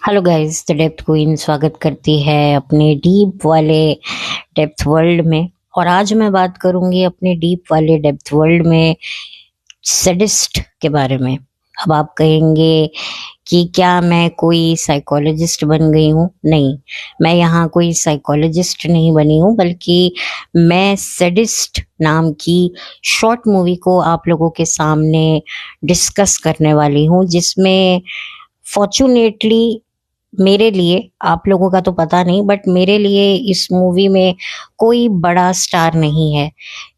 Hello guys, the depth queen स्वागत करती है अपने डीप वाले डेप्थ वर्ल्ड में। और आज मैं बात करूंगी अपने डीप वाले डेप्थ वर्ल्ड में सैडिस्ट के बारे में। अब आप कहेंगे कि क्या मैं कोई साइकोलॉजिस्ट बन गई हूँ? नहीं, मैं यहाँ कोई साइकोलॉजिस्ट नहीं बनी हूँ, बल्कि मैं सैडिस्ट नाम की शॉर्ट मूवी को आप लोगों के सामने डिस्कस करने वाली हूँ, जिसमें फॉर्चुनेटली मेरे लिए, आप लोगों का तो पता नहीं, बट मेरे लिए इस मूवी में कोई बड़ा स्टार नहीं है,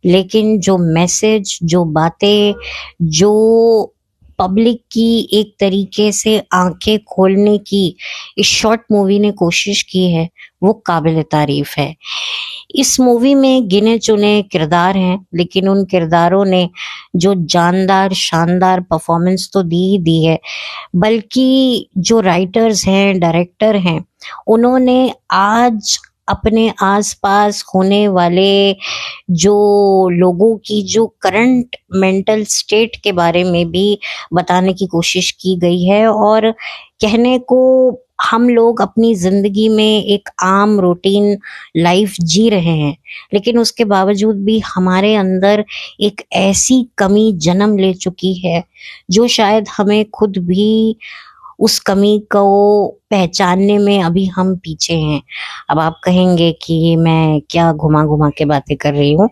लेकिन जो मैसेज, जो बातें, जो पब्लिक की एक तरीके से आंखें खोलने की इस शॉर्ट मूवी ने कोशिश की है, वो काबिल तारीफ है। इस मूवी में गिने चुने किरदार हैं, लेकिन उन किरदारों ने जो जानदार शानदार परफॉर्मेंस तो दी ही दी है, बल्कि जो राइटर्स हैं, डायरेक्टर हैं, उन्होंने आज अपने आसपास होने वाले जो लोगों की जो करंट मेंटल स्टेट के बारे में भी बताने की कोशिश की गई है। और कहने को हम लोग अपनी जिंदगी में एक आम रूटीन लाइफ जी रहे हैं, लेकिन उसके बावजूद भी हमारे अंदर एक ऐसी कमी जन्म ले चुकी है जो शायद हमें खुद भी उस कमी को पहचानने में अभी हम पीछे हैं। अब आप कहेंगे कि मैं क्या घुमा घुमा के बातें कर रही हूँ।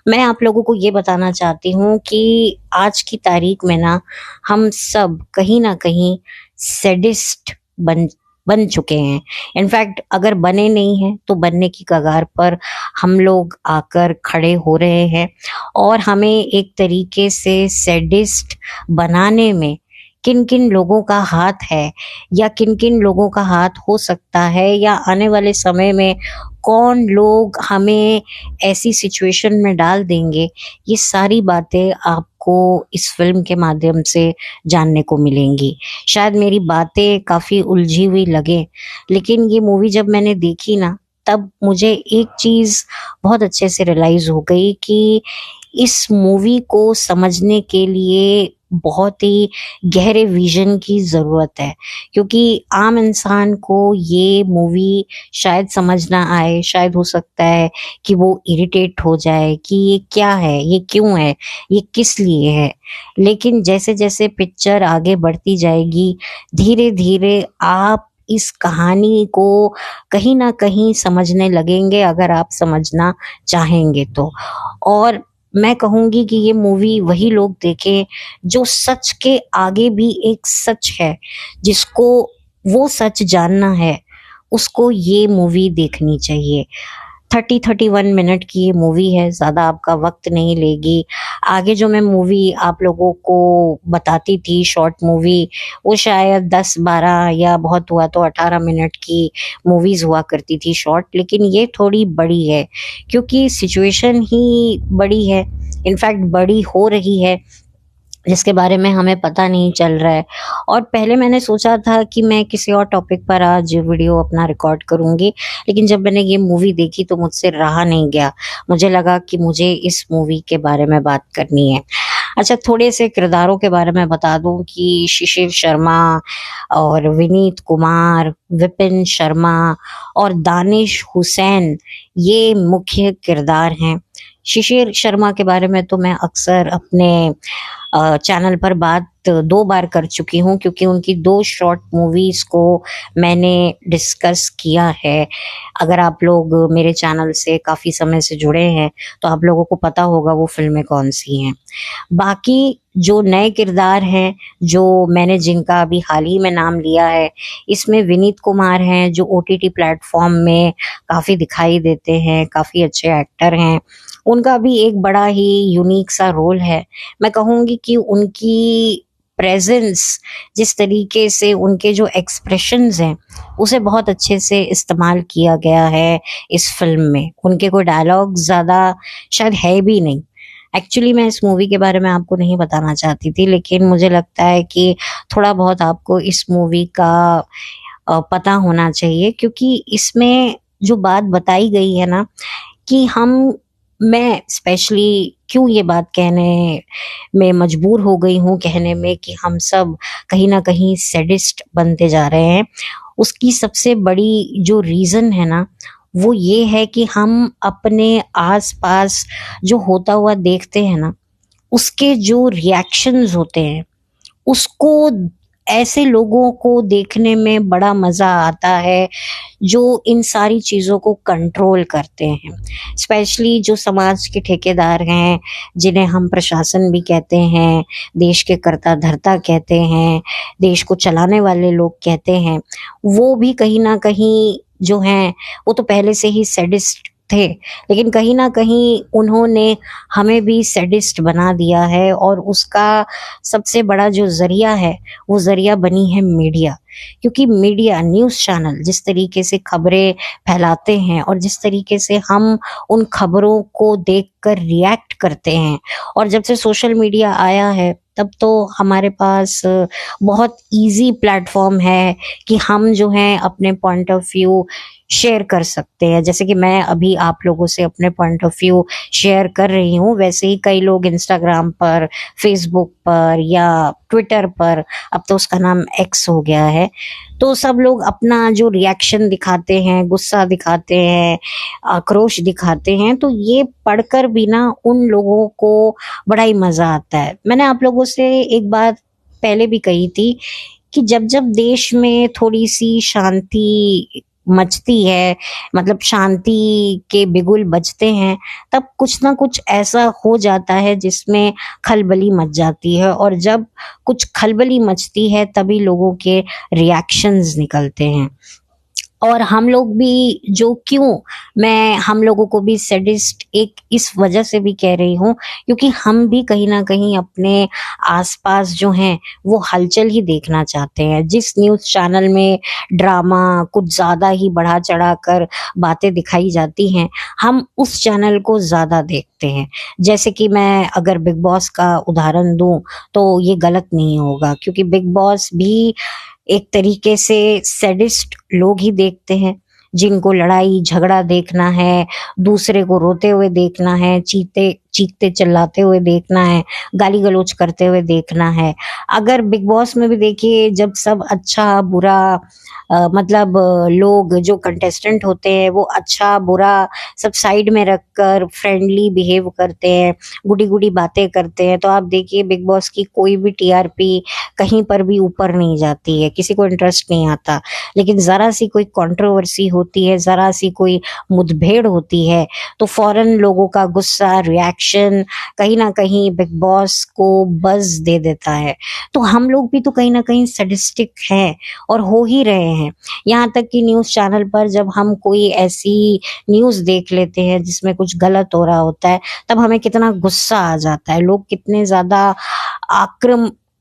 मैं आप लोगों को ये बताना चाहती हूँ कि आज की तारीख में ना, हम सब कहीं ना कहीं सैडिस्ट बन बन चुके हैं। इनफैक्ट अगर बने नहीं हैं तो बनने की कगार पर हम लोग आकर खड़े हो रहे हैं। और हमें एक तरीके से सैडिस्ट बनाने में किन किन लोगों का हाथ है, या किन किन लोगों का हाथ हो सकता है, या आने वाले समय में कौन लोग हमें ऐसी सिचुएशन में डाल देंगे, ये सारी बातें आपको इस फिल्म के माध्यम से जानने को मिलेंगी। शायद मेरी बातें काफ़ी उलझी हुई लगे, लेकिन ये मूवी जब मैंने देखी ना, तब मुझे एक चीज़ बहुत अच्छे से रियलाइज़ हो गई कि इस मूवी को समझने के लिए बहुत ही गहरे विजन की ज़रूरत है, क्योंकि आम इंसान को ये मूवी शायद समझ ना आए। शायद हो सकता है कि वो इरिटेट हो जाए कि ये क्या है, ये क्यों है, ये किस लिए है। लेकिन जैसे जैसे पिक्चर आगे बढ़ती जाएगी, धीरे धीरे आप इस कहानी को कहीं ना कहीं समझने लगेंगे, अगर आप समझना चाहेंगे तो। और मैं कहूँगी कि ये मूवी वही लोग देखें जो सच के आगे भी एक सच है, जिसको वो सच जानना है, उसको ये मूवी देखनी चाहिए। 30-31 मिनट की ये मूवी है, ज़्यादा आपका वक्त नहीं लेगी। आगे जो मैं मूवी आप लोगों को बताती थी, शॉर्ट मूवी, वो शायद 10-12 या बहुत हुआ तो 18 मिनट की मूवीज़ हुआ करती थी शॉर्ट, लेकिन ये थोड़ी बड़ी है क्योंकि सिचुएशन ही बड़ी है, इनफैक्ट बड़ी हो रही है, जिसके बारे में हमें पता नहीं चल रहा है। और पहले मैंने सोचा था कि मैं किसी और टॉपिक पर आज वीडियो अपना रिकॉर्ड करूँगी, लेकिन जब मैंने ये मूवी देखी तो मुझसे रहा नहीं गया। मुझे लगा कि मुझे इस मूवी के बारे में बात करनी है। अच्छा, थोड़े से किरदारों के बारे में बता दूं कि शिशिर शर्मा और विनीत कुमार, विपिन शर्मा और दानिश हुसैन ये मुख्य किरदार हैं। शिशिर शर्मा के बारे में तो मैं अक्सर अपने चैनल पर बात 2 बार कर चुकी हूँ, क्योंकि उनकी 2 शॉर्ट मूवीज को मैंने डिस्कस किया है। अगर आप लोग मेरे चैनल से काफ़ी समय से जुड़े हैं तो आप लोगों को पता होगा वो फिल्में कौन सी हैं। बाकी जो नए किरदार हैं, जो मैंने जिनका अभी हाल ही में नाम लिया है, इसमें विनीत कुमार हैं जो OTT प्लेटफॉर्म में काफ़ी दिखाई देते हैं, काफ़ी अच्छे एक्टर हैं। उनका भी एक बड़ा ही यूनिक सा रोल है। मैं कहूँगी कि उनकी प्रेजेंस, जिस तरीके से उनके जो एक्सप्रेशंस हैं, उसे बहुत अच्छे से इस्तेमाल किया गया है इस फिल्म में। उनके कोई डायलॉग ज़्यादा शायद है भी नहीं। एक्चुअली मैं इस मूवी के बारे में आपको नहीं बताना चाहती थी, लेकिन मुझे लगता है कि थोड़ा बहुत आपको इस मूवी का पता होना चाहिए, क्योंकि इसमें जो बात बताई गई है ना, कि मैं स्पेशली क्यों ये बात कहने में मजबूर हो गई हूँ, कहने में कि हम सब कहीं ना कहीं सैडिस्ट बनते जा रहे हैं। उसकी सबसे बड़ी जो रीज़न है ना, वो ये है कि हम अपने आस-पास जो होता हुआ देखते हैं ना, उसके जो रिएक्शंस होते हैं, उसको ऐसे लोगों को देखने में बड़ा मज़ा आता है जो इन सारी चीज़ों को कंट्रोल करते हैं। स्पेशली जो समाज के ठेकेदार हैं, जिन्हें हम प्रशासन भी कहते हैं, देश के कर्ता-धर्ता कहते हैं, देश को चलाने वाले लोग कहते हैं, वो भी कहीं न कहीं जो हैं, वो तो पहले से ही सैडिस्ट थे, लेकिन कहीं न कहीं उन्होंने हमें भी सैडिस्ट बना दिया है और उसका सबसे बड़ा जो ज़रिया है, वो ज़रिया बनी है मीडिया। क्योंकि मीडिया, न्यूज़ चैनल जिस तरीके से खबरें फैलाते हैं और जिस तरीके से हम उन खबरों को देखकर रिएक्ट करते हैं, और जब से सोशल मीडिया आया है, तब तो हमारे पास बहुत ईज़ी प्लेटफ़ॉर्म है कि हम जो हैं अपने पॉइंट ऑफ व्यू शेयर कर सकते हैं। जैसे कि मैं अभी आप लोगों से अपने पॉइंट ऑफ व्यू शेयर कर रही हूँ, वैसे ही कई लोग इंस्टाग्राम पर, फ़ेसबुक पर या ट्विटर पर, अब तो उसका नाम एक्स हो गया है, तो सब लोग अपना जो रिएक्शन दिखाते हैं, गुस्सा दिखाते हैं, आक्रोश दिखाते हैं, तो ये पढ़कर भी ना उन लोगों को बड़ा ही मज़ा आता है। मैंने आप लोगों से एक बात पहले भी कही थी कि जब-जब देश में थोड़ी-सी शांति मचती है, मतलब शांति के बिगुल बजते हैं, तब कुछ ना कुछ ऐसा हो जाता है जिसमें खलबली मच जाती है, और जब कुछ खलबली मचती है तभी लोगों के रिएक्शंस निकलते हैं। और हम लोग भी जो क्यों मैं हम लोगों को भी सैडिस्ट एक इस वजह से भी कह रही हूँ, क्योंकि हम भी कहीं न कहीं अपने आस-पास जो हैं, वो हलचल ही देखना चाहते हैं। जिस न्यूज़ चैनल में ड्रामा कुछ ज़्यादा ही बढ़ा-चढ़ा कर बातें दिखाई जाती हैं, हम उस चैनल को ज़्यादा देखते हैं। जैसे कि मैं अगर बिग बॉस का उदाहरण दूँ, तो ये गलत नहीं होगा, क्योंकि बिग बॉस भी एक तरीके से सैडिस्ट लोग ही देखते हैं, जिनको लड़ाई झगड़ा देखना है, दूसरे को रोते हुए देखना है, चीखते चिल्लाते हुए देखना है, गाली गलौज करते हुए देखना है। अगर बिग बॉस में भी देखिए, जब सब अच्छा बुरा मतलब लोग जो कंटेस्टेंट होते हैं वो अच्छा बुरा सब साइड में रखकर फ्रेंडली बिहेव करते हैं, गुडी गुडी बातें करते हैं, तो आप देखिए बिग बॉस की कोई भी टीआरपी कहीं पर भी ऊपर नहीं जाती है, किसी को इंटरेस्ट नहीं आता। लेकिन ज़रा सी कोई कंट्रोवर्सी होती है, ज़रा सी कोई मुठभेड़ होती है, तो फ़ौरन लोगों का गुस्सा, रिएक्शन कहीं न कहीं बिग बॉस को बज़ दे देता है। तो हम लोग भी तो कहीं न कहीं सैडिस्टिक हैं और हो ही रहे हैं। यहाँ तक कि न्यूज़ चैनल पर जब हम कोई ऐसी न्यूज़ देख लेते हैं जिसमें कुछ गलत हो रहा होता है, तब हमें कितना गुस्सा आ जाता है। लोग कितने ज़्यादा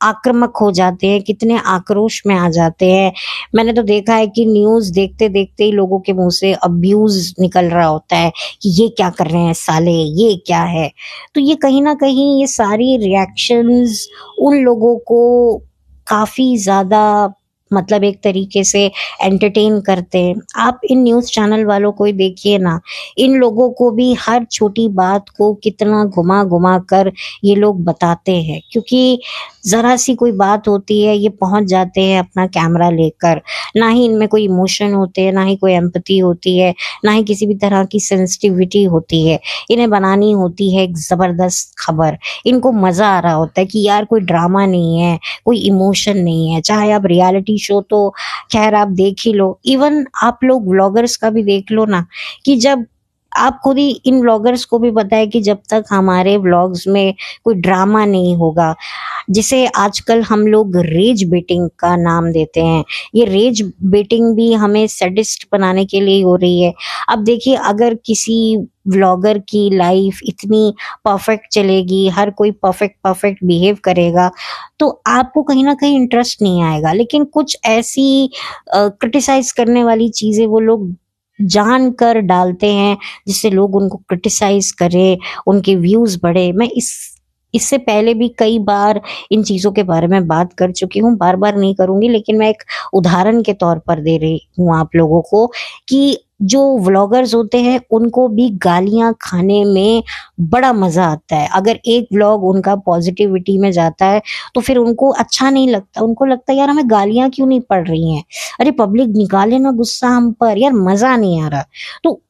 आक्रामक हो जाते हैं, कितने आक्रोश में आ जाते हैं। मैंने तो देखा है कि न्यूज़ देखते-देखते ही लोगों के मुँह से अब्यूज़ निकल रहा होता है कि ये क्या कर रहे हैं साले, ये क्या है? तो ये कहीं न कहीं ये सारी रिएक्शंस उन लोगों को काफ़ी ज़्यादा मतलब एक तरीके से एंटरटेन करते हैं। आप इन न्यूज़ चैनल वालों को ही देखिए ना, इन लोगों को भी हर छोटी बात को कितना घुमा-घुमा कर ये लोग बताते हैं, क्योंकि ज़रा-सी कोई बात होती है, ये पहुँच जाते हैं अपना कैमरा लेकर। ना ही इनमें कोई इमोशन होते हैं, ना ही कोई एम्पैथी होती है, ना ही किसी भी तरह की सेंसिटिविटी होती है। इन्हें बनानी होती है एक ज़बरदस्त खबर। इनको मज़ा आ रहा होता है कि यार कोई ड्रामा नहीं है, कोई इमोशन नहीं है। चाहे आप रियलिटी शो तो ख़ैर आप देख ही लो, इवन आप लोग व्लॉगर्स का भी देख लो ना, कि जब आप खुद ही इन व्लॉगर्स को भी पता है कि जब तक हमारे व्लॉग्स में कोई ड्रामा नहीं होगा, जिसे आजकल हम लोग रेज बेटिंग का नाम देते हैं, ये रेज बेटिंग भी हमें सैडिस्ट बनाने के लिए ही हो रही है। अब देखिए, अगर किसी व्लॉगर की लाइफ इतनी परफेक्ट चलेगी, हर कोई परफेक्ट बिहेव करेगा, तो आपको कहीं न कहीं इंटरेस्ट नहीं आएगा। लेकिन कुछ ऐसी क्रिटिसाइज़ करने वाली चीज़ें वो लोग जानकर डालते हैं, जिससे लोग उनको क्रिटिसाइज़ करें, उनके व्यूज़ बढ़े। मैं इससे पहले भी कई बार इन चीज़ों के बारे में बात कर चुकी हूँ, बार-बार नहीं करूँगी, लेकिन मैं एक उदाहरण के तौर पर दे रही हूँ आप लोगों को कि जो व्लॉगर्स होते हैं उनको भी गालियां खाने में बड़ा मजा आता है। अगर एक व्लॉग उनका पॉजिटिविटी में जाता है तो फिर उनको अच्छा नहीं लगता, उनको लगता है यार हमें गालियां क्यों नहीं पड़ रही हैं, अरे पब्लिक निकाले ना गुस्सा हम पर, यार मजा नहीं आ रहा। तो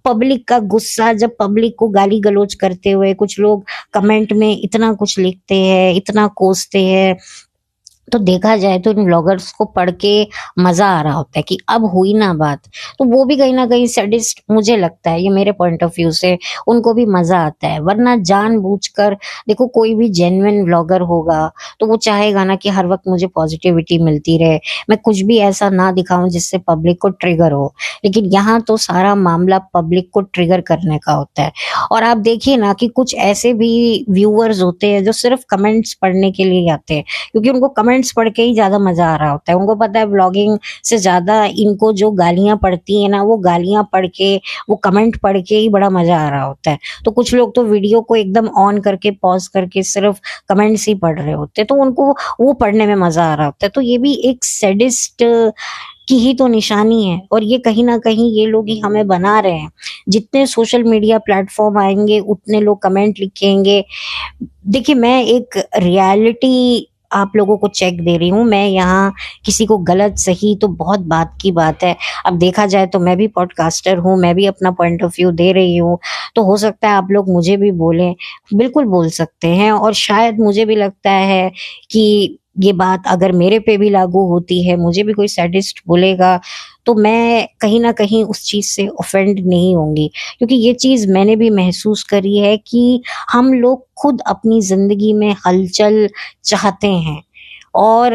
पब्लिक का गुस्सा, जब पब्लिक को गाली गलौज करते हुए कुछ लोग कमेंट में इतना कुछ लिखते हैं, इतना कोसते हैं, तो देखा जाए तो इन व्लॉगर्स को पढ़ के मजा आ रहा होता है कि अब हुई ना बात। तो वो भी कहीं ना कहीं सैडिस्ट मुझे लगता है, ये मेरे पॉइंट ऑफ व्यू से, उनको भी मजा आता है। वरना जानबूझकर देखो, कोई भी जेन्युइन व्लॉगर होगा तो वो चाहेगा ना कि हर वक्त मुझे पॉजिटिविटी मिलती रहे, मैं कुछ भी ऐसा ना दिखाऊं जिससे पब्लिक को ट्रिगर हो। लेकिन यहाँ तो सारा मामला पब्लिक को ट्रिगर करने का होता है। और आप देखिए ना कि कुछ ऐसे भी व्यूअर्स होते हैं जो सिर्फ कमेंट्स पढ़ने के लिए आते हैं, क्योंकि उनको कमेंट्स पढ़ के ही ज्यादा मजा आ रहा होता है। उनको पता है व्लॉगिंग से ज्यादा इनको जो गालियां पड़ती है ना, वो गालियां पढ़ के, वो कमेंट पढ़ के ही बड़ा मजा आ रहा होता है। तो कुछ लोग तो वीडियो को एकदम ऑन करके पॉज करके सिर्फ कमेंट्स ही पढ़ रहे होते हैं, तो उनको वो पढ़ने में मजा आ रहा होता है। तो ये भी एक सैडिस्ट की ही तो निशानी है। और ये कहीं ना कहीं ये लोग ही हमें बना रहे हैं। जितने सोशल मीडिया प्लेटफॉर्म आएंगे उतने लोग कमेंट लिखेंगे। देखिए, मैं एक रियलिटी आप लोगों को चेक दे रही हूँ, मैं यहाँ किसी को गलत सही तो बहुत बात की बात है। अब देखा जाए तो मैं भी पॉडकास्टर हूँ, मैं भी अपना पॉइंट ऑफ व्यू दे रही हूँ, तो हो सकता है आप लोग मुझे भी बोलें, बिल्कुल बोल सकते हैं। और शायद मुझे भी लगता है कि ये बात अगर मेरे पे भी लागू होती है, मुझे भी कोई सैडिस्ट बोलेगा, तो मैं कहीं ना कहीं उस चीज से ऑफेंड नहीं होंगी। क्योंकि ये चीज मैंने भी महसूस करी है कि हम लोग खुद अपनी जिंदगी में हलचल चाहते हैं, और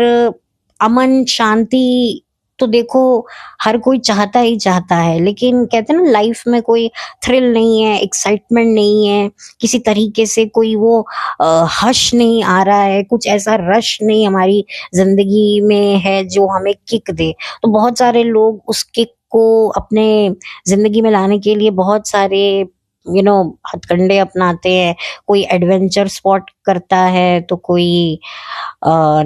अमन शांति तो देखो हर कोई चाहता ही चाहता है। लेकिन कहते हैं ना, लाइफ में कोई थ्रिल नहीं है, एक्साइटमेंट नहीं है, किसी तरीके से कोई वो हर्ष नहीं आ रहा है, कुछ ऐसा रश नहीं हमारी जिंदगी में है जो हमें किक दे। तो बहुत सारे लोग उस किक को अपने जिंदगी में लाने के लिए बहुत सारे हथकंडे अपनाते हैं। कोई एडवेंचर स्पॉट करता है, तो कोई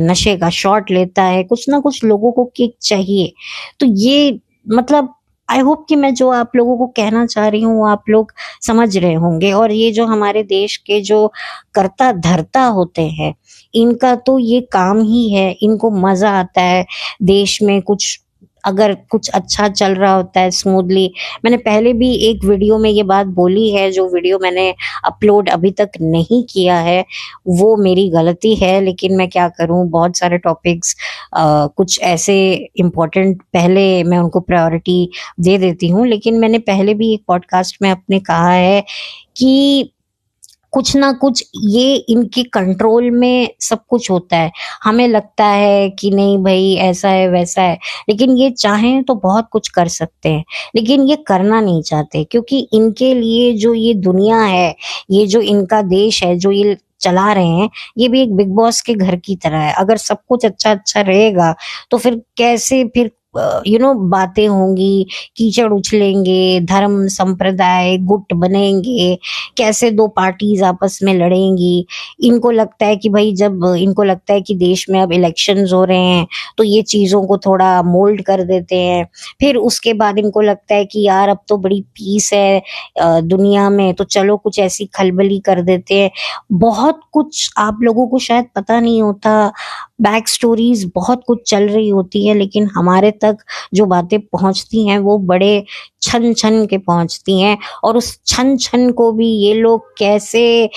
नशे का शॉट लेता है, कुछ ना कुछ लोगों को किक चाहिए। तो ये मतलब आई होप कि मैं जो आप लोगों को कहना चाह रही हूँ वो आप लोग समझ रहे होंगे। और ये जो हमारे देश के जो कर्ता धर्ता होते हैं, इनका तो ये काम ही है, इनको मजा आता है देश में कुछ अगर कुछ अच्छा चल रहा होता है स्मूथली। मैंने पहले भी एक वीडियो में ये बात बोली है, जो वीडियो मैंने अपलोड अभी तक नहीं किया है वो मेरी गलती है, लेकिन मैं क्या करूं, बहुत सारे टॉपिक्स कुछ ऐसे इम्पोर्टेंट पहले मैं उनको प्रायोरिटी दे देती हूँ। लेकिन मैंने पहले भी एक पॉडकास्ट में अपने कहा है कि कुछ ना कुछ ये इनके कंट्रोल में सब कुछ होता है। हमें लगता है कि नहीं भाई ऐसा है वैसा है, लेकिन ये चाहें तो बहुत कुछ कर सकते हैं, लेकिन ये करना नहीं चाहते। क्योंकि इनके लिए जो ये दुनिया है, ये जो इनका देश है जो ये चला रहे हैं, ये भी एक बिग बॉस के घर की तरह है। अगर सब कुछ अच्छा अच्छा रहेगा तो फिर कैसे फिर बातें होंगी, कीचड़ उछलेंगे, धर्म संप्रदाय गुट बनेंगे, कैसे दो पार्टीज आपस में लड़ेंगी। इनको लगता है कि भाई, जब इनको लगता है कि देश में अब इलेक्शंस हो रहे हैं तो ये चीजों को थोड़ा मोल्ड कर देते हैं। फिर उसके बाद इनको लगता है कि यार अब तो बड़ी पीस है दुनिया में, तो चलो कुछ ऐसी खलबली कर देते हैं। बहुत कुछ आप लोगों को शायद पता नहीं होता, बैक स्टोरीज बहुत कुछ चल रही होती है, लेकिन हमारे तक जो बातें पहुंचती हैं वो बड़े छन छन के पहुंचती हैं। और उस छन छन को भी ये लोग कैसे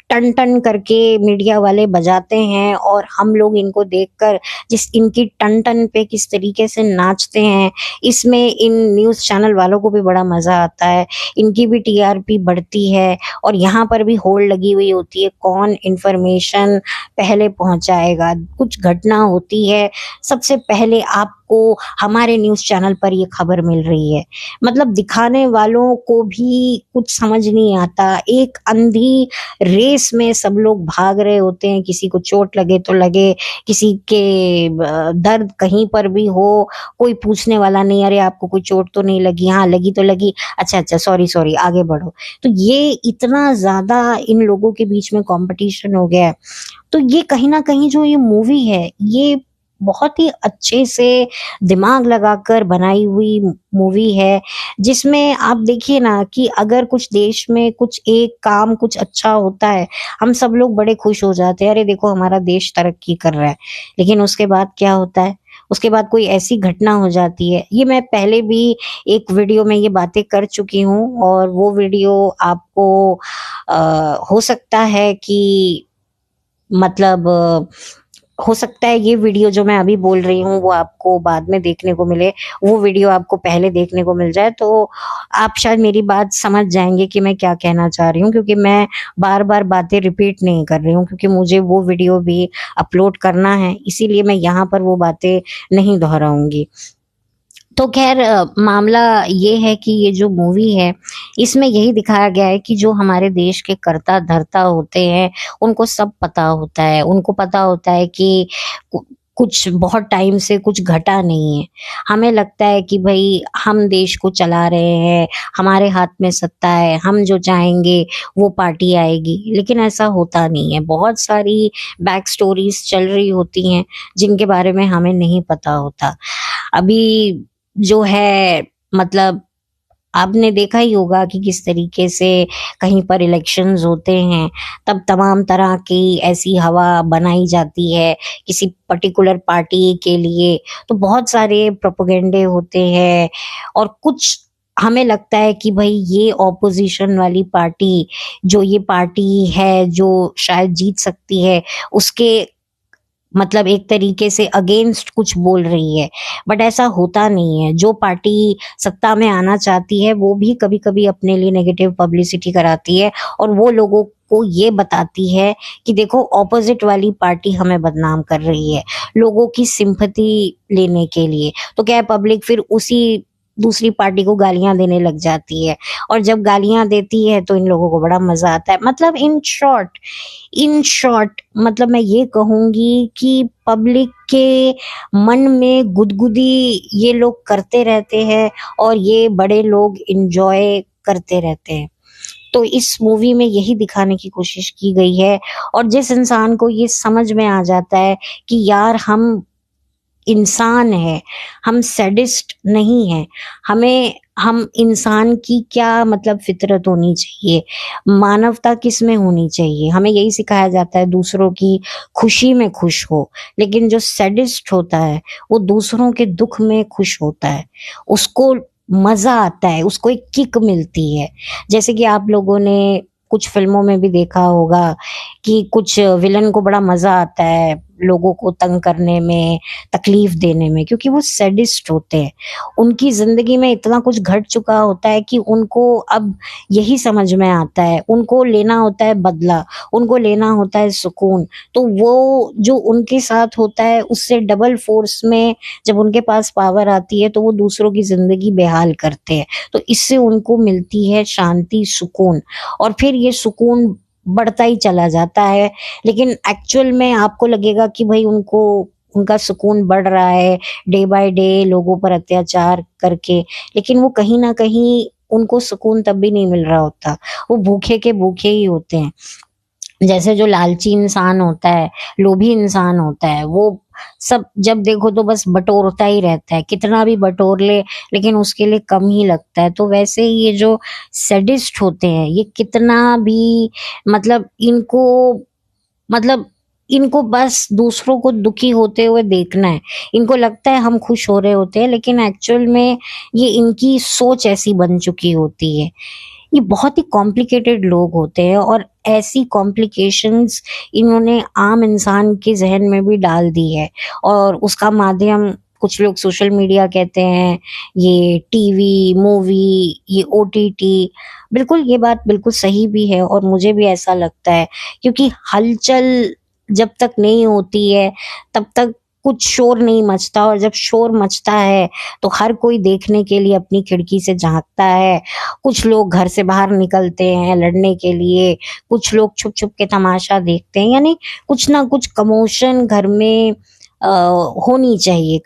टन टन करके मीडिया वाले बजाते हैं, और हम लोग इनको देखकर जिस इनकी टन टन पे किस तरीके से नाचते हैं, इसमें इन न्यूज़ चैनल वालों को भी बड़ा मजा आता है। इनकी भी टीआरपी बढ़ती है, और यहाँ पर भी होल्ड लगी हुई होती है कौन इंफॉर्मेशन पहले पहुंचाएगा। कुछ घटना होती है, सबसे पहले आपको हमारे न्यूज़ चैनल पर ये खबर मिल रही है। मतलब दिखाने वालों को भी कुछ समझ नहीं आता, एक अंधी रेस में सब लोग भाग रहे होते हैं। किसी को चोट लगे तो लगे, किसी के दर्द कहीं पर भी हो, कोई पूछने वाला नहीं, अरे आपको कोई चोट तो नहीं लगी, हाँ लगी तो लगी, अच्छा अच्छा सॉरी सॉरी आगे बढ़ो। तो ये इतना ज्यादा इन लोगों के बीच में कंपटीशन हो गया है। तो ये कहीं ना कहीं जो ये मूवी है, ये बहुत ही अच्छे से दिमाग लगाकर बनाई हुई मूवी है, जिसमें आप देखिए ना कि अगर कुछ देश में कुछ एक काम कुछ अच्छा होता है, हम सब लोग बड़े खुश हो जाते हैं, अरे देखो हमारा देश तरक्की कर रहा है। लेकिन उसके बाद क्या होता है? उसके बाद कोई ऐसी घटना हो जाती है। ये मैं पहले भी एक वीडियो में ये बातें कर चुकी हूँ, और वो वीडियो आपको हो सकता है कि मतलब हो सकता है ये वीडियो जो मैं अभी बोल रही हूँ वो आपको बाद में देखने को मिले, वो वीडियो आपको पहले देखने को मिल जाए, तो आप शायद मेरी बात समझ जाएंगे कि मैं क्या कहना चाह रही हूँ, क्योंकि मैं बार बार बातें रिपीट नहीं कर रही हूँ, क्योंकि मुझे वो वीडियो भी अपलोड करना है, इसीलिए मैं यहाँ पर वो बातें नहीं दोहराऊंगी। तो खैर मामला ये है कि ये जो मूवी है इसमें यही दिखाया गया है कि जो हमारे देश के कर्ता धर्ता होते हैं उनको सब पता होता है, उनको पता होता है कि कुछ बहुत टाइम से कुछ घटा नहीं है। हमें लगता है कि भाई हम देश को चला रहे हैं, हमारे हाथ में सत्ता है, हम जो चाहेंगे वो पार्टी आएगी, लेकिन ऐसा होता नहीं है। बहुत सारी बैक स्टोरीज चल रही होती हैं जिनके बारे में हमें नहीं पता होता। अभी जो है मतलब आपने देखा ही होगा कि किस तरीके से कहीं पर इलेक्शंस होते हैं, तब तमाम तरह की ऐसी हवा बनाई जाती है किसी पर्टिकुलर पार्टी के लिए, तो बहुत सारे प्रोपेगेंडे होते हैं, और कुछ हमें लगता है कि भाई ये ऑपोजिशन वाली पार्टी, जो ये पार्टी है जो शायद जीत सकती है, उसके मतलब एक तरीके से अगेंस्ट कुछ बोल रही है, बट ऐसा होता नहीं है। जो पार्टी सत्ता में आना चाहती है वो भी कभी कभी अपने लिए नेगेटिव पब्लिसिटी कराती है, और वो लोगों को ये बताती है कि देखो ऑपोजिट वाली पार्टी हमें बदनाम कर रही है, लोगों की सिंपैथी लेने के लिए। तो क्या है, पब्लिक फिर उसी दूसरी पार्टी को गालियां देने लग जाती है, और जब गालियां देती है तो इन लोगों को बड़ा मजा आता है। मतलब इन शॉर्ट मतलब मैं ये कहूंगी कि पब्लिक के मन में गुदगुदी ये लोग करते रहते हैं, और ये बड़े लोग इंजॉय करते रहते हैं। तो इस मूवी में यही दिखाने की कोशिश की गई है, और जिस इंसान को ये समझ में आ जाता है कि यार हम इंसान है, हम सैडिस्ट नहीं है, हम इंसान की क्या मतलब फितरत होनी चाहिए, मानवता किस में होनी चाहिए, हमें यही सिखाया जाता है दूसरों की खुशी में खुश हो। लेकिन जो सैडिस्ट होता है वो दूसरों के दुख में खुश होता है, उसको मजा आता है, उसको एक किक मिलती है। जैसे कि आप लोगों ने कुछ फिल्मों में भी देखा होगा कि कुछ विलन को बड़ा मजा आता है लोगों को तंग करने में, तकलीफ देने में, क्योंकि वो सैडिस्ट होते हैं। उनकी जिंदगी में इतना कुछ घट चुका होता है कि उनको अब यही समझ में आता है, उनको लेना होता है बदला, उनको लेना होता है सुकून। तो वो जो उनके साथ होता है उससे डबल फोर्स में जब उनके पास पावर आती है तो वो दूसरों की जिंदगी बेहाल करते हैं। तो इससे उनको मिलती है शांति, सुकून, और फिर ये सुकून बढ़ता ही चला जाता है। लेकिन एक्चुअल में आपको लगेगा कि भाई उनको उनका सुकून बढ़ रहा है डे बाय डे लोगों पर अत्याचार करके, लेकिन वो कहीं ना कहीं उनको सुकून तब भी नहीं मिल रहा होता, वो भूखे के भूखे ही होते हैं। जैसे जो लालची इंसान होता है, लोभी इंसान होता है, वो सब जब देखो तो बस बटोरता ही रहता है, कितना भी बटोर ले लेकिन उसके लिए कम ही लगता है। तो वैसे ही ये जो सैडिस्ट होते हैं, ये कितना भी मतलब इनको बस दूसरों को दुखी होते हुए देखना है। इनको लगता है हम खुश हो रहे होते हैं, लेकिन एक्चुअल में ये इनकी सोच ऐसी बन चुकी होती है। ये बहुत ही कॉम्प्लिकेटेड लोग होते हैं, और ऐसी कॉम्प्लिकेशंस इन्होंने आम इंसान के जहन में भी डाल दी है, और उसका माध्यम कुछ लोग सोशल मीडिया कहते हैं, ये टीवी, मूवी, ये ओटीटी। बिल्कुल ये बात बिल्कुल सही भी है, और मुझे भी ऐसा लगता है, क्योंकि हलचल जब तक नहीं होती है तब तक कुछ शोर नहीं मचता, और जब शोर मचता है तो हर कोई देखने के लिए अपनी खिड़की से झांकता है। कुछ लोग घर से बाहर निकलते हैं लड़ने के लिए, कुछ लोग छुप छुप के तमाशा देखते हैं, यानी कुछ ना कुछ कमोशन घर में होनी चाहिए।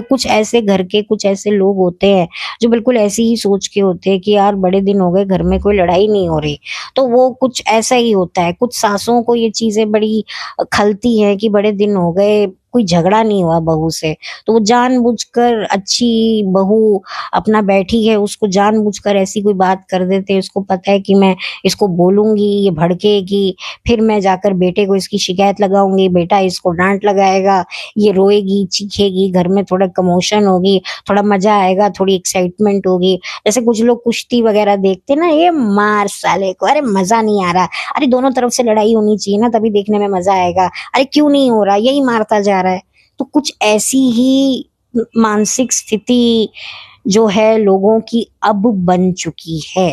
कुछ ऐसे घर के कुछ ऐसे लोग होते हैं जो बिल्कुल ऐसी ही सोच के होते हैं कि यार बड़े दिन हो गए घर में कोई लड़ाई नहीं हो रही, तो वो कुछ ऐसा ही होता है। कुछ सासों को ये चीजें बड़ी खलती है कि बड़े दिन हो गए कोई झगड़ा नहीं हुआ बहू से, तो वो जानबूझकर अच्छी बहू अपना बैठी है, उसको जानबूझकर ऐसी कोई बात कर देते हैं। उसको पता है कि मैं इसको बोलूंगी, ये भड़केगी, फिर मैं जाकर बेटे को इसकी शिकायत लगाऊंगी, बेटा इसको डांट लगाएगा, ये रोएगी, चीखेगी, घर में थोड़ा कमोशन होगी, थोड़ा मजा आएगा, थोड़ी एक्साइटमेंट होगी। जैसे कुछ लोग कुश्ती वगैरह देखते ना, ये मार साले को, अरे मजा नहीं आ रहा, अरे दोनों तरफ से लड़ाई होनी चाहिए ना, तभी देखने में मजा आएगा, अरे क्यों नहीं हो रहा, यही मारता जा रहा है। तो कुछ ऐसी ही मानसिक स्थिति जो है लोगों की अब बन चुकी है।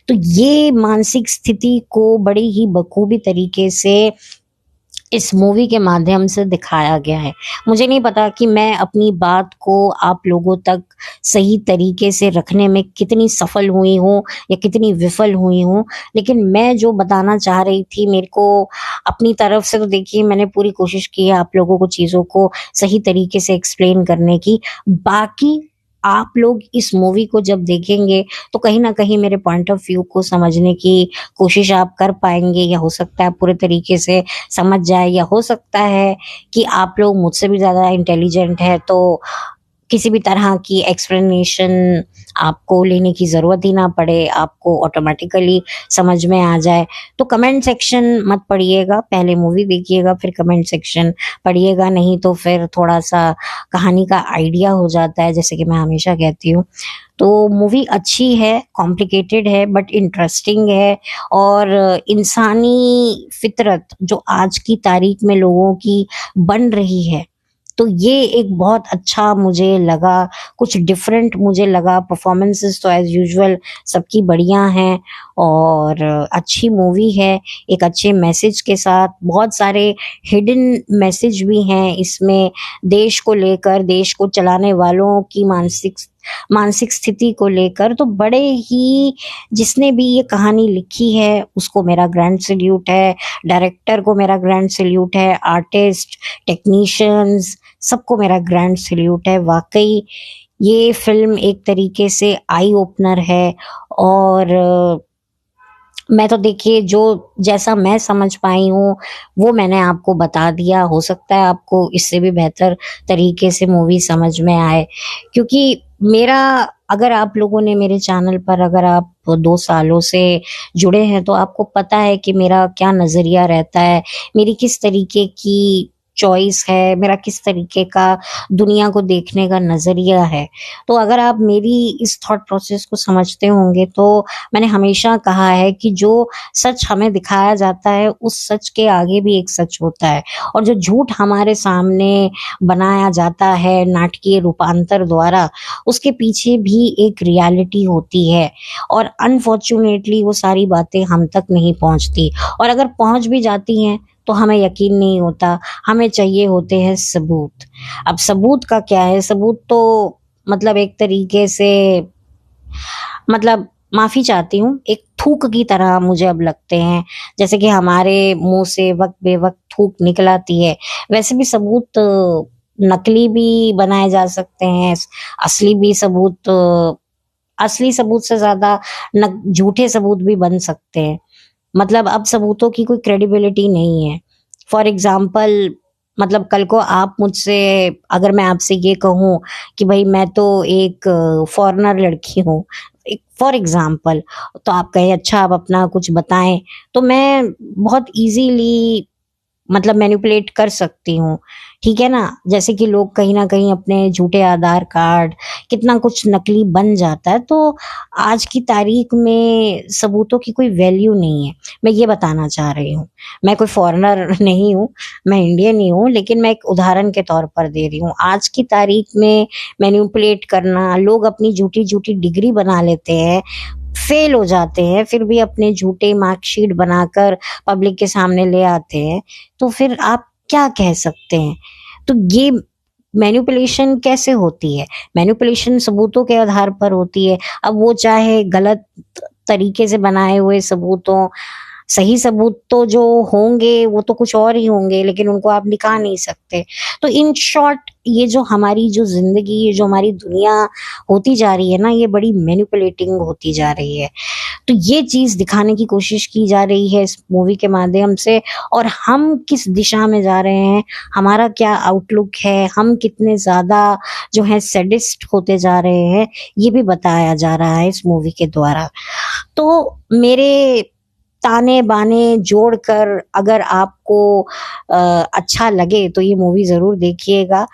तो ये मानसिक स्थिति को बड़ी ही बखूबी तरीके से इस मूवी के माध्यम से दिखाया गया है। मुझे नहीं पता कि मैं अपनी बात को आप लोगों तक सही तरीके से रखने में कितनी सफल हुई हूँ या कितनी विफल हुई हूँ, लेकिन मैं जो बताना चाह रही थी, मेरे को अपनी तरफ से तो देखिए मैंने पूरी कोशिश की है आप लोगों को चीज़ों को सही तरीके से एक्सप्लेन करने की। बाकी आप लोग इस मूवी को जब देखेंगे तो कहीं ना कहीं मेरे पॉइंट ऑफ व्यू को समझने की कोशिश आप कर पाएंगे, या हो सकता है पूरे तरीके से समझ जाए, या हो सकता है कि आप लोग मुझसे भी ज़्यादा इंटेलिजेंट है तो किसी भी तरह की एक्सप्लेनेशन आपको लेने की ज़रूरत ही ना पड़े, आपको ऑटोमेटिकली समझ में आ जाए। तो कमेंट सेक्शन मत पढ़िएगा, पहले मूवी देखिएगा फिर कमेंट सेक्शन पढ़िएगा, नहीं तो फिर थोड़ा सा कहानी का आइडिया हो जाता है, जैसे कि मैं हमेशा कहती हूँ। तो मूवी अच्छी है, कॉम्प्लिकेटेड है बट इंटरेस्टिंग है, और इंसानी फितरत जो आज की तारीख में लोगों की बन रही है, तो ये एक बहुत अच्छा मुझे लगा, कुछ डिफरेंट मुझे लगा। परफॉर्मेंसेस तो एज यूजुअल सबकी बढ़िया हैं, और अच्छी मूवी है, एक अच्छे मैसेज के साथ। बहुत सारे हिडन मैसेज भी हैं इसमें, देश को लेकर, देश को चलाने वालों की मानसिक स्थिति को लेकर। तो बड़े ही, जिसने भी ये कहानी लिखी है उसको मेरा ग्रैंड सैल्यूट है, डायरेक्टर को मेरा ग्रैंड सैल्यूट है, आर्टिस्ट, टेक्नीशियंस, सबको मेरा ग्रैंड सैल्यूट है। वाकई ये फिल्म एक तरीके से आई ओपनर है, और मैं तो देखिए जो जैसा मैं समझ पाई हूँ वो मैंने आपको बता दिया। हो सकता है आपको इससे भी बेहतर तरीके से मूवी समझ में आए, क्योंकि मेरा, अगर आप लोगों ने मेरे चैनल पर, अगर आप 2 सालों से जुड़े हैं तो आपको पता है कि मेरा क्या नज़रिया रहता है, मेरी किस तरीके की चॉइस है, मेरा किस तरीके का दुनिया को देखने का नज़रिया है। तो अगर आप मेरी इस थॉट प्रोसेस को समझते होंगे तो मैंने हमेशा कहा है कि जो सच हमें दिखाया जाता है उस सच के आगे भी एक सच होता है, और जो झूठ हमारे सामने बनाया जाता है नाटकीय रूपांतर द्वारा, उसके पीछे भी एक रियलिटी होती है, और अनफॉर्चुनेटली वो सारी बातें हम तक नहीं पहुंचती, और अगर पहुंच भी जाती हैं तो हमें यकीन नहीं होता, हमें चाहिए होते हैं सबूत। अब सबूत का क्या है, सबूत तो मतलब एक तरीके से, मतलब माफी चाहती हूँ, एक थूक की तरह मुझे अब लगते हैं। जैसे कि हमारे मुंह से वक्त बेवक्त थूक निकल आती है, वैसे भी सबूत नकली भी बनाए जा सकते हैं, असली भी सबूत, असली सबूत से ज्यादा झूठे सबूत भी बन सकते हैं। मतलब अब सबूतों की कोई क्रेडिबिलिटी नहीं है। फॉर एग्जाम्पल, मतलब कल को आप मुझसे, अगर मैं आपसे ये कहूँ कि भाई मैं तो एक फॉरेनर लड़की हूँ, एक फॉर एग्जाम्पल, तो आप कहें अच्छा आप अपना कुछ बताएं, तो मैं बहुत इजीली मतलब मैनिपुलेट कर सकती हूँ, ठीक है ना। जैसे कि लोग कहीं ना कहीं अपने झूठे आधार कार्ड, कितना कुछ नकली बन जाता है। तो आज की तारीख में सबूतों की कोई वैल्यू नहीं है, मैं ये बताना चाह रही हूँ। मैं कोई फॉरेनर नहीं हूँ, मैं इंडियन ही हूँ, लेकिन मैं एक उदाहरण के तौर पर दे रही हूँ। आज की तारीख में मैनिपुलेट करना, लोग अपनी झूठी झूठी डिग्री बना लेते हैं, फेल हो जाते हैं, फिर भी अपने झूठे मार्कशीट बनाकर पब्लिक के सामने ले आते हैं, तो फिर आप क्या कह सकते हैं। तो ये मैनिपुलेशन कैसे होती है, मैनिपुलेशन सबूतों के आधार पर होती है। अब वो चाहे गलत तरीके से बनाए हुए सबूत हों, सही सबूत तो जो होंगे वो तो कुछ और ही होंगे, लेकिन उनको आप दिखा नहीं सकते। तो इन शॉर्ट ये जो हमारी जो जिंदगी, ये जो हमारी दुनिया होती जा रही है ना, ये बड़ी मैनिपुलेटिंग होती जा रही है। तो ये चीज दिखाने की कोशिश की जा रही है इस मूवी के माध्यम से। और हम किस दिशा में जा रहे हैं, हमारा क्या आउटलुक है, हम कितने ज्यादा जो है सैडिस्ट होते जा रहे हैं, ये भी बताया जा रहा है इस मूवी के द्वारा। तो मेरे ताने बाने जोड़कर अगर आपको अच्छा लगे तो ये मूवी जरूर देखिएगा।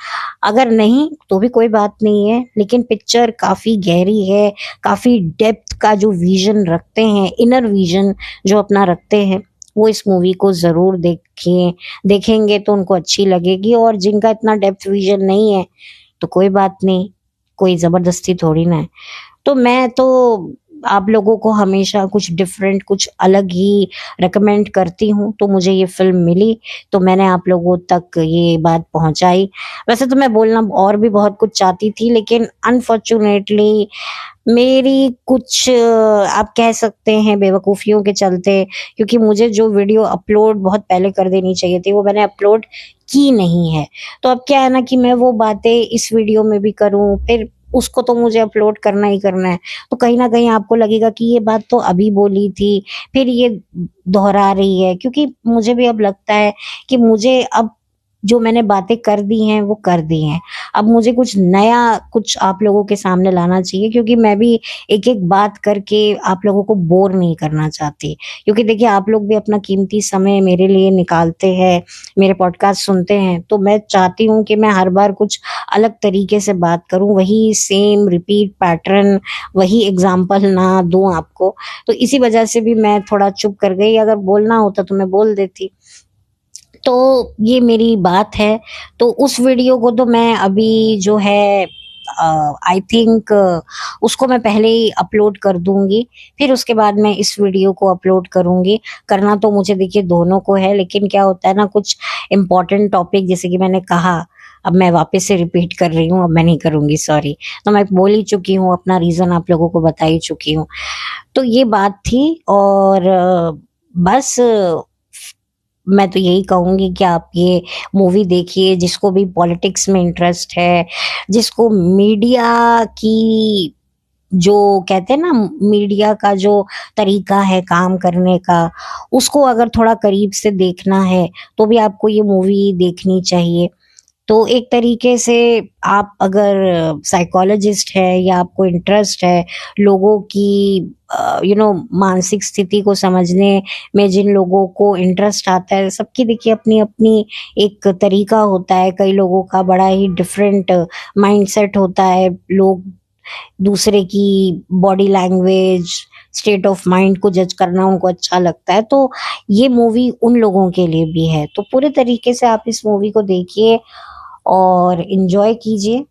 अगर नहीं तो भी कोई बात नहीं है, लेकिन पिक्चर काफी गहरी है, काफी डेप्थ का जो विजन रखते हैं, इनर विजन जो अपना रखते हैं, वो इस मूवी को जरूर देखेंगे तो उनको अच्छी लगेगी। और जिनका इतना डेप्थ विजन नहीं है तो कोई बात नहीं, कोई जबरदस्ती थोड़ी ना है। तो मैं तो आप लोगों को हमेशा कुछ डिफरेंट, कुछ अलग ही रिकमेंड करती हूँ। तो मुझे ये फिल्म मिली तो मैंने आप लोगों तक ये बात पहुंचाई। वैसे तो मैं बोलना और भी बहुत कुछ चाहती थी, लेकिन अनफॉर्चुनेटली मेरी कुछ आप कह सकते हैं बेवकूफियों के चलते, क्योंकि मुझे जो वीडियो अपलोड बहुत पहले कर देनी चाहिए थी वो मैंने अपलोड की नहीं है। तो अब क्या है ना कि मैं वो बातें इस वीडियो में भी करूं, फिर उसको तो मुझे अपलोड करना ही करना है। तो कहीं ना कहीं आपको लगेगा कि ये बात तो अभी बोली थी, फिर ये दोहरा रही है। क्योंकि मुझे भी अब लगता है कि मुझे अब जो मैंने बातें कर दी हैं वो कर दी हैं। अब मुझे कुछ नया, कुछ आप लोगों के सामने लाना चाहिए, क्योंकि मैं भी एक एक बात करके आप लोगों को बोर नहीं करना चाहती। क्योंकि देखिए, आप लोग भी अपना कीमती समय मेरे लिए निकालते हैं, मेरे पॉडकास्ट सुनते हैं, तो मैं चाहती हूँ कि मैं हर बार कुछ अलग तरीके से बात करूं, वही सेम रिपीट पैटर्न, वही एग्जाम्पल ना दूं आपको। तो इसी वजह से भी मैं थोड़ा चुप कर गई। अगर बोलना होता तो मैं बोल देती। तो ये मेरी बात है। तो उस वीडियो को तो मैं अभी जो है आई थिंक उसको मैं पहले ही अपलोड कर दूंगी, फिर उसके बाद मैं इस वीडियो को अपलोड करूंगी। करना तो मुझे देखिए दोनों को है, लेकिन क्या होता है ना, कुछ इम्पोर्टेंट टॉपिक, जैसे कि मैंने कहा, अब मैं वापस से रिपीट कर रही हूँ, अब मैं नहीं करूंगी, सॉरी। तो मैं बोल ही चुकी हूँ, अपना रीजन आप लोगों को बता ही चुकी हूँ। तो ये बात थी। और बस मैं तो यही कहूंगी कि आप ये मूवी देखिए, जिसको भी पॉलिटिक्स में इंटरेस्ट है, जिसको मीडिया की जो कहते हैं ना, मीडिया का जो तरीका है काम करने का, उसको अगर थोड़ा करीब से देखना है तो भी आपको ये मूवी देखनी चाहिए। तो एक तरीके से आप अगर साइकोलॉजिस्ट है या आपको इंटरेस्ट है लोगों की मानसिक स्थिति को समझने में, जिन लोगों को इंटरेस्ट आता है, सबकी देखिए अपनी अपनी एक तरीका होता है। कई लोगों का बड़ा ही डिफरेंट माइंडसेट होता है। लोग दूसरे की body language, state of mind को जज करना उनको अच्छा लगता है। तो ये मूवी उन लोगों के लिए भी है। तो पूरे तरीके से आप इस मूवी को देखिए और इंजॉय कीजिए।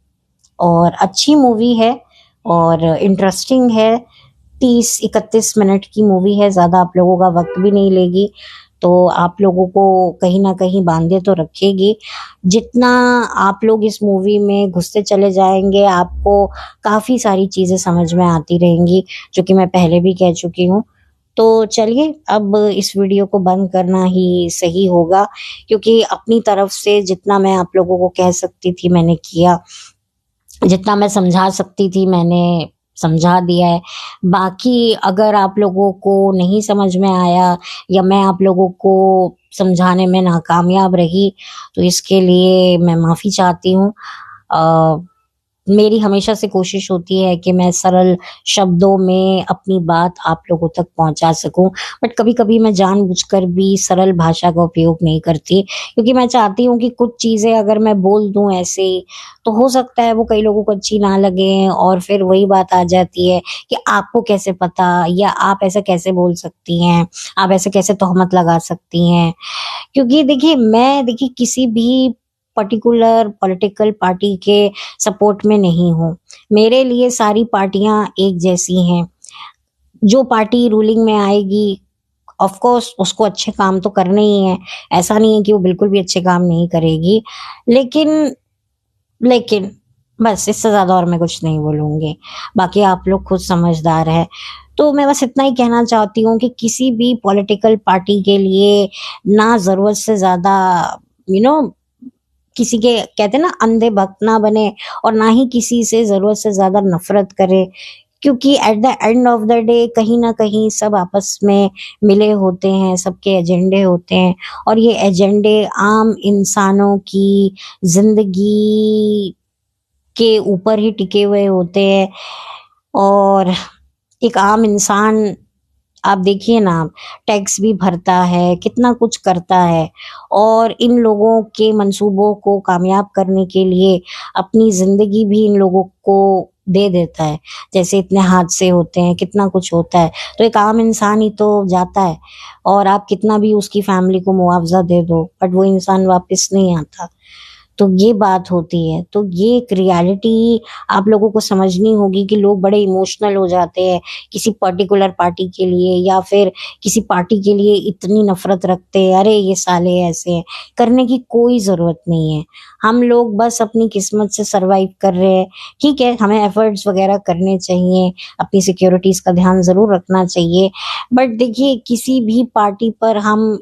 और अच्छी मूवी है और इंटरेस्टिंग है। 30-31 मिनट की मूवी है, ज़्यादा आप लोगों का वक्त भी नहीं लेगी। तो आप लोगों को कहीं ना कहीं बांधे तो रखेगी। जितना आप लोग इस मूवी में घुसते चले जाएंगे, आपको काफ़ी सारी चीज़ें समझ में आती रहेंगी, जो कि मैं पहले भी कह चुकी हूँ। तो चलिए, अब इस वीडियो को बंद करना ही सही होगा, क्योंकि अपनी तरफ से जितना मैं आप लोगों को कह सकती थी मैंने किया, जितना मैं समझा सकती थी मैंने समझा दिया है। बाकी अगर आप लोगों को नहीं समझ में आया या मैं आप लोगों को समझाने में नाकामयाब रही, तो इसके लिए मैं माफ़ी चाहती हूँ। मेरी हमेशा से कोशिश होती है कि मैं सरल शब्दों में अपनी बात आप लोगों तक पहुंचा सकूं, बट कभी कभी मैं जानबूझकर भी सरल भाषा का उपयोग नहीं करती, क्योंकि मैं चाहती हूँ कि कुछ चीज़ें अगर मैं बोल दूं ऐसे ही, तो हो सकता है वो कई लोगों को अच्छी ना लगे, और फिर वही बात आ जाती है कि आपको कैसे पता, या आप ऐसा कैसे बोल सकती हैं, आप ऐसे कैसे तोहमत लगा सकती हैं। क्योंकि देखिए किसी भी पर्टिकुलर पॉलिटिकल पार्टी के सपोर्ट में नहीं हूँ। मेरे लिए सारी पार्टियां एक जैसी हैं। जो पार्टी रूलिंग में आएगी, ऑफ कोर्स उसको अच्छे काम तो करने ही है। ऐसा नहीं है कि वो बिल्कुल भी अच्छे काम नहीं करेगी। लेकिन लेकिन बस इससे ज्यादा और मैं कुछ नहीं बोलूंगी। बाकी आप लोग खुद समझदार है। तो मैं बस इतना ही कहना चाहती हूँ कि किसी भी पॉलिटिकल पार्टी के लिए ना जरूरत से ज्यादा यू नो किसी के कहते हैं ना अंधे भक्त ना बने, और ना ही किसी से जरूरत से ज्यादा नफरत करे, क्योंकि at the end of the day कहीं ना कहीं सब आपस में मिले होते हैं, सबके एजेंडे होते हैं, और ये एजेंडे आम इंसानों की जिंदगी के ऊपर ही टिके हुए होते हैं। और एक आम इंसान, आप देखिए ना, आप टैक्स भी भरता है, कितना कुछ करता है, और इन लोगों के मंसूबों को कामयाब करने के लिए अपनी जिंदगी भी इन लोगों को दे देता है। जैसे इतने हादसे होते हैं, कितना कुछ होता है, तो एक आम इंसान ही तो जाता है, और आप कितना भी उसकी फैमिली को मुआवजा दे दो, बट वो इंसान वापस नहीं आता। तो ये बात होती है। तो ये एक रियलिटी आप लोगों को समझनी होगी कि लोग बड़े इमोशनल हो जाते हैं किसी पर्टिकुलर पार्टी के लिए, या फिर किसी पार्टी के लिए इतनी नफरत रखते हैं, अरे ये साले ऐसे हैं। करने की कोई जरूरत नहीं है। हम लोग बस अपनी किस्मत से सरवाइव कर रहे हैं। ठीक है, हमें एफर्ट्स वगैरह करने चाहिए, अपनी सिक्योरिटीज का ध्यान जरूर रखना चाहिए, बट देखिए किसी भी पार्टी पर हम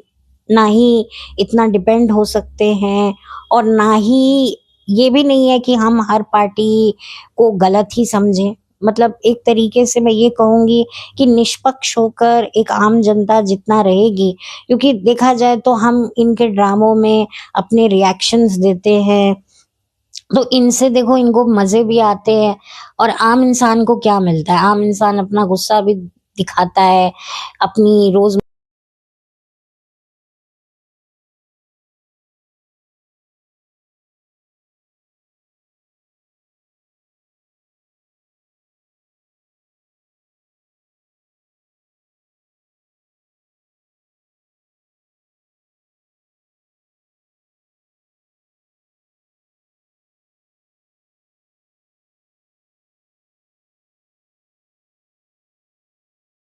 ना ही इतना डिपेंड हो सकते हैं, और ना ही ये भी नहीं है कि हम हर पार्टी को गलत ही समझें। मतलब एक तरीके से मैं ये कहूंगी कि निष्पक्ष होकर एक आम जनता जितना रहेगी, क्योंकि देखा जाए तो हम इनके ड्रामों में अपने रिएक्शंस देते हैं, तो इनसे देखो इनको मजे भी आते हैं, और आम इंसान को क्या मिलता है? आम इंसान अपना गुस्सा भी दिखाता है, अपनी रोज